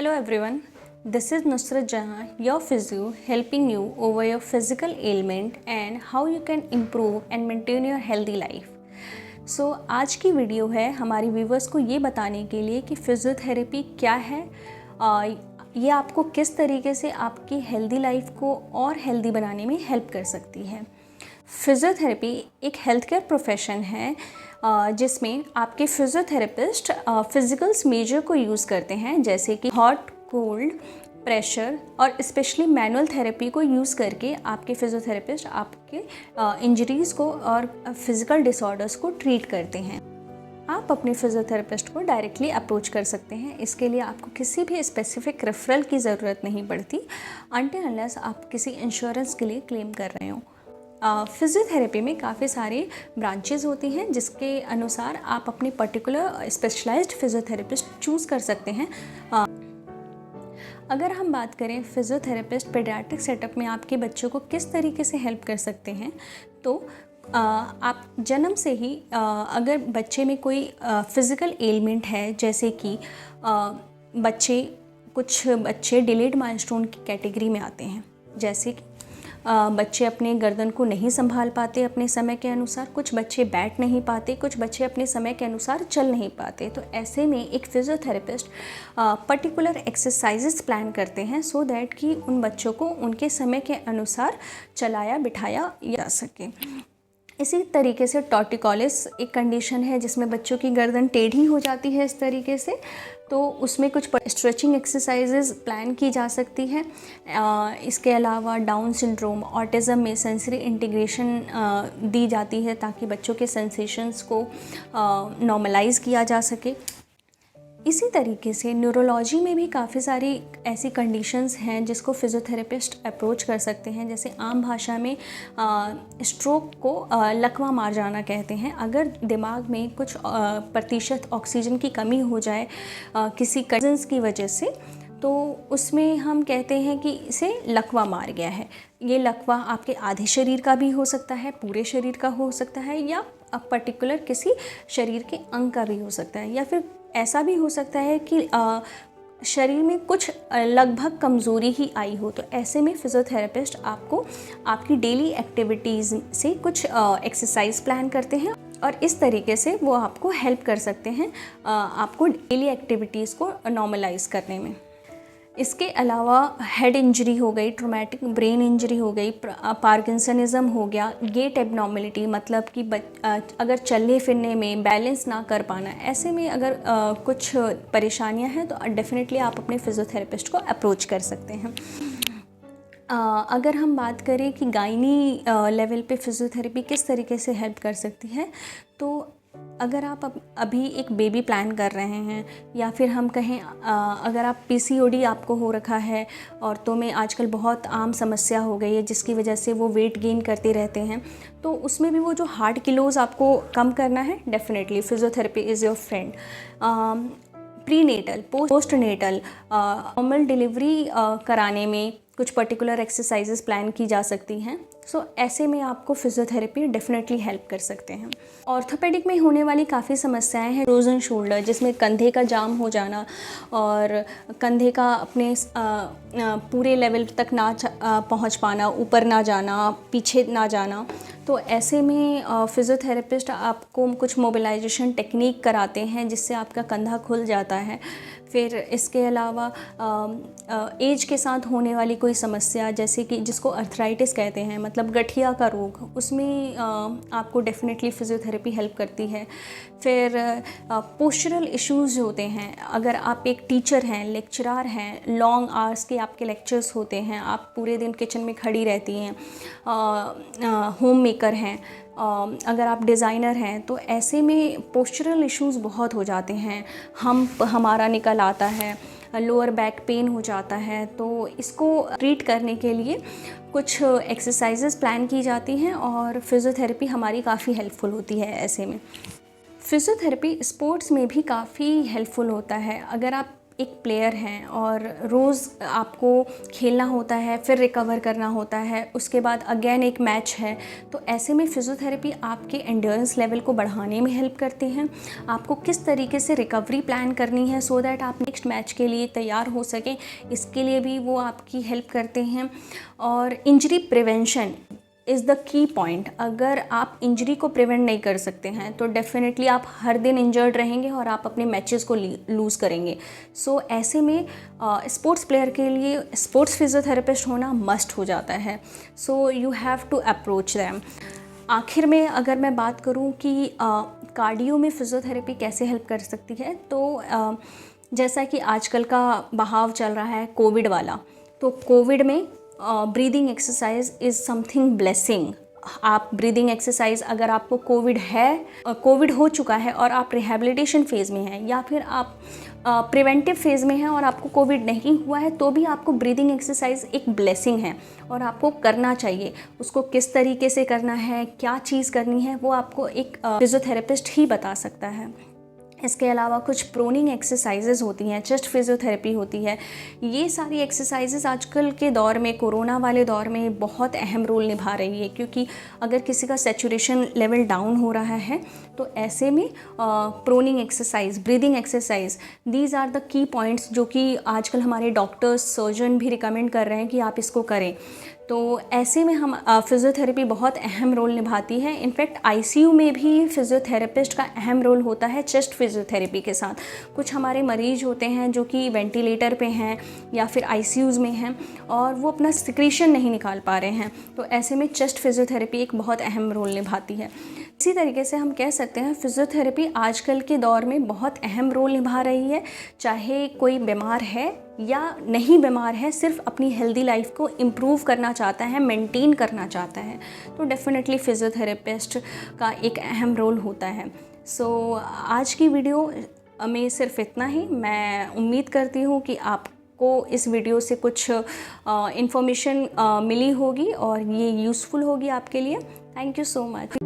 Hello everyone, this is Nusrat Jahan, your physio, helping you over your physical ailment and how you can improve and maintain your healthy life. So आज की video है हमारी viewers को ये बताने के लिए कि फिजियोथेरेपी क्या है, ये आपको किस तरीके से आपकी हेल्दी लाइफ को और हेल्दी बनाने में हेल्प कर सकती है। फिजियोथेरेपी एक हेल्थ केयर प्रोफेशन है जिसमें आपके फिजियोथेरेपिस्ट फिजिकल्स मेजर को यूज़ करते हैं, जैसे कि हॉट, कोल्ड, प्रेशर और स्पेशली मैनुअल थेरेपी को यूज़ करके आपके फिजियोथेरेपिस्ट आपके इंजरीज़ को और फिज़िकल डिसऑर्डर्स को ट्रीट करते हैं। आप अपने फिजियोथेरेपिस्ट को डायरेक्टली अप्रोच कर सकते हैं। इसके लिए आपको किसी भी स्पेसिफिक रेफरल की ज़रूरत नहीं पड़ती अनटिल अनलेस आप किसी इंश्योरेंस के लिए क्लेम कर रहे हो। फिजियोथेरेपी में काफ़ी सारे ब्रांचेस होती हैं जिसके अनुसार आप अपने पर्टिकुलर स्पेशलाइज्ड फिजियोथेरेपिस्ट चूज़ कर सकते हैं। अगर हम बात करें फिजियोथेरेपिस्ट पेडियाट्रिक सेटअप में आपके बच्चों को किस तरीके से हेल्प कर सकते हैं, तो आप जन्म से ही अगर बच्चे में कोई फिज़िकल एलिमेंट है, जैसे कि कुछ बच्चे डिलेड माइलस्टोन की कैटेगरी में आते हैं, जैसे कि बच्चे अपने गर्दन को नहीं संभाल पाते अपने समय के अनुसार, कुछ बच्चे बैठ नहीं पाते, कुछ बच्चे अपने समय के अनुसार चल नहीं पाते। तो ऐसे में एक फिजियोथेरेपिस्ट पर्टिकुलर एक्सरसाइजेस प्लान करते हैं सो दैट कि उन बच्चों को उनके समय के अनुसार चलाया बिठाया जा सके। इसी तरीके से टॉर्टिकोलिस एक कंडीशन है जिसमें बच्चों की गर्दन टेढ़ी हो जाती है इस तरीके से, तो उसमें कुछ स्ट्रेचिंग एक्सरसाइजेज प्लान की जा सकती है। इसके अलावा डाउन सिंड्रोम, ऑटिज़म में सेंसरी इंटीग्रेशन दी जाती है ताकि बच्चों के सेंसेशंस को नॉर्मलाइज किया जा सके। इसी तरीके से न्यूरोलॉजी में भी काफ़ी सारी ऐसी कंडीशंस हैं जिसको फिजियोथेरेपिस्ट अप्रोच कर सकते हैं, जैसे आम भाषा में स्ट्रोक को लकवा मार जाना कहते हैं। अगर दिमाग में कुछ प्रतिशत ऑक्सीजन की कमी हो जाए किसी कंडीशंस की वजह से, तो उसमें हम कहते हैं कि इसे लकवा मार गया है। ये लकवा आपके आधे शरीर का भी हो सकता है, पूरे शरीर का हो सकता है, या पर्टिकुलर किसी शरीर के अंग का भी हो सकता है, या फिर ऐसा भी हो सकता है कि शरीर में कुछ लगभग कमज़ोरी ही आई हो। तो ऐसे में फिजियोथेरेपिस्ट आपको आपकी डेली एक्टिविटीज़ से कुछ एक्सरसाइज प्लान करते हैं और इस तरीके से वो आपको हेल्प कर सकते हैं आपको डेली एक्टिविटीज़ को नॉर्मलाइज करने में। इसके अलावा हेड इंजरी हो गई, ट्रॉमेटिक ब्रेन इंजरी हो गई, पार्किंसनिज्म हो गया, गेट एबनॉर्मलिटी मतलब कि अगर चलने फिरने में बैलेंस ना कर पाना, ऐसे में अगर कुछ परेशानियां हैं तो डेफिनेटली आप अपने फिजियोथेरेपिस्ट को अप्रोच कर सकते हैं। अगर हम बात करें कि गायनी लेवल पे फिजियोथेरेपी किस तरीके से हेल्प कर सकती है, तो अगर आप अभी एक बेबी प्लान कर रहे हैं, या फिर हम कहें अगर आप पीसीओडी आपको हो रखा है, औरतों में आजकल बहुत आम समस्या हो गई है जिसकी वजह से वो वेट गेन करते रहते हैं, तो उसमें भी वो जो हार्ड किलोज़ आपको कम करना है, definitely physiotherapy is your friend. Prenatal, postnatal, normal delivery कराने में कुछ पर्टिकुलर एक्सरसाइजेस प्लान की जा सकती हैं। सो ऐसे में आपको फिजियोथेरेपी डेफिनेटली हेल्प कर सकते हैं। ऑर्थोपेडिक में होने वाली काफ़ी समस्याएं हैं, फ्रोजन शोल्डर जिसमें कंधे का जाम हो जाना और कंधे का अपने पूरे लेवल तक ना पहुंच पाना, ऊपर ना जाना, पीछे ना जाना। तो ऐसे में फिजियोथेरेपिस्ट आपको कुछ मोबिलाइजेशन टेक्निक कराते हैं जिससे आपका कंधा खुल जाता है। फिर इसके अलावा एज के साथ होने वाली कोई समस्या, जैसे कि जिसको अर्थराइटिस कहते हैं, मतलब गठिया का रोग, उसमें आपको डेफिनेटली फिजियोथेरेपी हेल्प करती है। फिर पोस्चरल इश्यूज़ होते हैं, अगर आप एक टीचर हैं, लेक्चरार हैं, लॉन्ग आवर्स के आपके लेक्चर्स होते हैं, आप पूरे दिन किचन में खड़ी रहती हैं, होम मेकर हैं, अगर आप डिज़ाइनर हैं, तो ऐसे में पोस्चरल इश्यूज़ बहुत हो जाते हैं। हमारा निकल आता है, लोअर बैक पेन हो जाता है, तो इसको ट्रीट करने के लिए कुछ एक्सरसाइजेस प्लान की जाती हैं और फिजियोथेरेपी हमारी काफ़ी हेल्पफुल होती है। ऐसे में फिजियोथेरेपी स्पोर्ट्स में भी काफ़ी हेल्पफुल होता है। अगर आप एक प्लेयर हैं और रोज़ आपको खेलना होता है, फिर रिकवर करना होता है, उसके बाद अगेन एक मैच है, तो ऐसे में फिज़ियोथेरेपी आपके एंड्योरेंस लेवल को बढ़ाने में हेल्प करती हैं। आपको किस तरीके से रिकवरी प्लान करनी है सो दैट आप नेक्स्ट मैच के लिए तैयार हो सकें, इसके लिए भी वो आपकी हेल्प करते हैं। और injury prevention is the key point. अगर आप इंजरी को प्रिवेंट नहीं कर सकते हैं तो डेफिनेटली आप हर दिन इंजर्ड रहेंगे और आप अपने मैचेस को लूज़ करेंगे। सो ऐसे में स्पोर्ट्स प्लेयर के लिए स्पोर्ट्स फिजियोथेरेपिस्ट होना मस्ट हो जाता है। So you have to approach them. आखिर में अगर मैं बात करूं कि कार्डियो में फिजियोथेरेपी कैसे हेल्प कर सकती है, तो जैसा कि आजकल का बहाव चल रहा है कोविड वाला, तो कोविड में breathing exercise is something blessing. आप ब्रीदिंग एक्सरसाइज, अगर आपको कोविड हो चुका है और आप रिहैबिलिटेशन फेज़ में हैं, या फिर आप प्रिवेंटिव फेज़ में हैं और आपको कोविड नहीं हुआ है, तो भी आपको ब्रीदिंग एक्सरसाइज एक ब्लेसिंग है और आपको करना चाहिए। उसको किस तरीके से करना है, क्या चीज़ करनी है, वो आपको एक फिजियोथेरेपिस्ट ही बता सकता है। इसके अलावा कुछ प्रोनिंग एक्सरसाइजेज़ होती हैं, चेस्ट फिजियोथेरेपी होती है। ये सारी एक्सरसाइजेज़ आजकल के दौर में, कोरोना वाले दौर में बहुत अहम रोल निभा रही है, क्योंकि अगर किसी का सैचुरेशन लेवल डाउन हो रहा है तो ऐसे में proning exercise, breathing exercise, these are the key points जो कि आजकल हमारे डॉक्टर्स, सर्जन भी रिकमेंड कर रहे हैं कि आप इसको करें। तो ऐसे में हम फिज़ियोथेरेपी बहुत अहम रोल निभाती है। इनफैक्ट आईसीयू में भी फिज़ियोथेरेपिस्ट का अहम रोल होता है चेस्ट फिज़ियोथेरेपी के साथ। कुछ हमारे मरीज होते हैं जो कि वेंटिलेटर पे हैं या फिर आईसीयूज़ में हैं और वो अपना सिक्रीशन नहीं निकाल पा रहे हैं, तो ऐसे में चेस्ट फिज़ियोथेरेपी एक बहुत अहम रोल निभाती है। इसी तरीके से हम कह सकते हैं फिज़ियोथेरेपी आजकल के दौर में बहुत अहम रोल निभा रही है। चाहे कोई बीमार है या नहीं बीमार है, सिर्फ अपनी हेल्दी लाइफ को इम्प्रूव करना चाहता है, मेंटेन करना चाहता है, तो डेफिनेटली फिज़ियोथेरेपिस्ट का एक अहम रोल होता है। सो आज की वीडियो में सिर्फ इतना ही। मैं उम्मीद करती हूँ कि आपको इस वीडियो से कुछ इन्फॉर्मेशन मिली होगी और ये यूज़फुल होगी आपके लिए। Thank you so much.